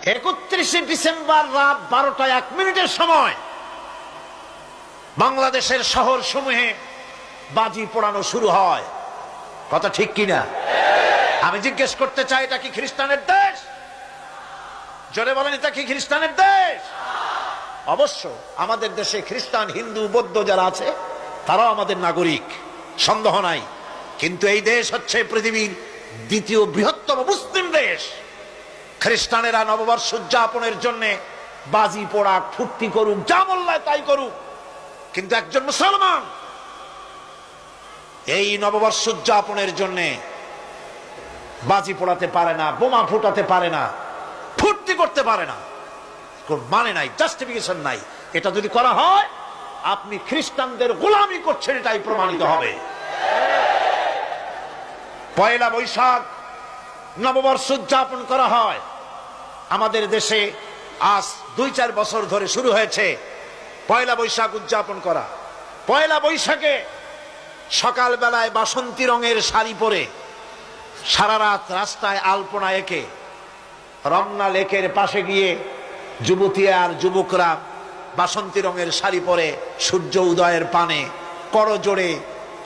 31শে December রাত 12টা 1 মিনিটের সময় বাংলাদেশের শহর সমূহে বাজি পোড়ানো শুরু হয়। কথা ঠিক কিনা? আমি জিজ্ঞেস করতে চাই, এটা কি খ্রিস্টানের দেশ? জোরে বলেন, এটা কি খ্রিস্টানের দেশ? অবশ্য আমাদের দেশে খ্রিস্টান, হিন্দু, বৌদ্ধ যারা আছে তারাও আমাদের নাগরিক, সন্দেহ নাই। কিন্তু এই দেশ হচ্ছে পৃথিবীর দ্বিতীয় বৃহত্তম মুসলিম দেশ। খ্রিস্টানেরা নববর্ষ উদযাপনের জন্য বাজি পোড়াক, ফুর্তি করুক, যা মোল্লায় তাই করুক, কিন্তু একজন মুসলমান এই নববর্ষ উদযাপনের জন্য বাজি পোড়াতে পারে না, বোমা ফুটাতে পারে না, ফুর্তি করতে পারে না। কোন মানে নাই, জাস্টিফিকেশন নাই। এটা যদি করা হয় আপনি খ্রিস্টানদের গোলামি করছেন, এটাই প্রমাণিত হবে। পয়লা বৈশাখ নববর্ষ উদযাপন করা হয় আমাদের দেশে। আজ 2-4 বছর ধরে শুরু হয়েছে পয়লা বৈশাখ উদযাপন করা। পয়লা বৈশাখে সকাল বেলায় বাসন্তী রঙের শাড়ি পরে সারা রাত রাস্তায় আলপনা এঁকে রমনা লেকের পাশে গিয়ে যুবতী আর যুবকরা বাসন্তী রঙের শাড়ি পরে সূর্য উদয়ের পানে করজোড়ে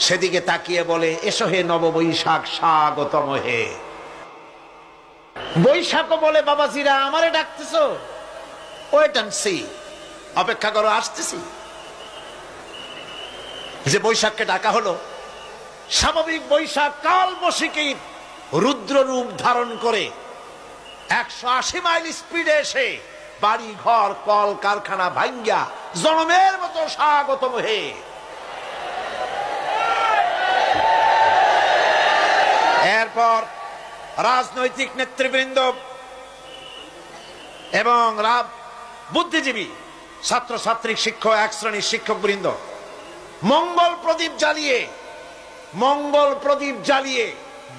সেদিকে তাকিয়ে বলে, এসো হে নববৈশাখ স্বাগতম হে। বৈশাখও বলে, বাবাজিরা আমারে ডাকতেছো? ওয়েট এন্ড সি, অপেক্ষা করো, আসতেছি। যে বৈশাখকে ডাকা হলো, স্বাভাবিক বৈশাখ কাল বৈশাখীর রুদ্র রূপ ধারণ করে 180 মাইল স্পিডে এসে বাড়ি ঘর কল কারখানা ভাঙ্গা জনমের মতো স্বাগতম হে। এরপর রাজনৈতিক নেতৃবৃন্দ এবং বুদ্ধিজীবী, ছাত্রছাত্রী, শিক্ষক, এক শ্রেণীর শিক্ষক বৃন্দ মঙ্গল প্রদীপ জ্বালিয়ে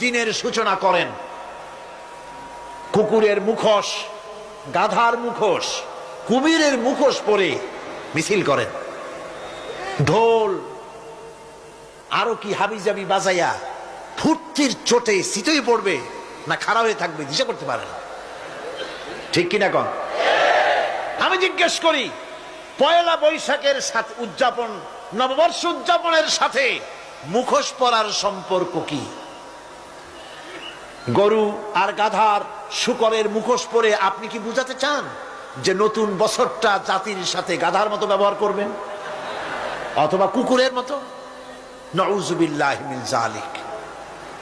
দিনের সূচনা করেন। কুকুরের মুখোশ, গাধার মুখোশ, কুমিরের মুখোশ পরে মিছিল করেন। ঢোল আরো কি হাবিজাবি বাজাইয়া ফুর্তির চোটে শীতই পড়বে না খাড়া হয়ে থাকবে দিশা করতে পারে না। ঠিক কিনা কন? আমি জিজ্ঞেস করি, পয়লা বৈশাখের সাথে উদযাপন, নববর্ষ উদযাপনের সাথে মুখোশ পরার সম্পর্ক কি? গরু আর গাধার শূকরের মুখোশ পরে আপনি কি বুঝাতে চান যে নতুন বছরটা জাতির সাথে গাধার মতো ব্যবহার করবেন অথবা কুকুরের মতো? নাউযুবিল্লাহি মিন যালিক।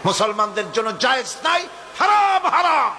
মুসলমানদের জন্য জায়েজ নাই, হারাম হারাম।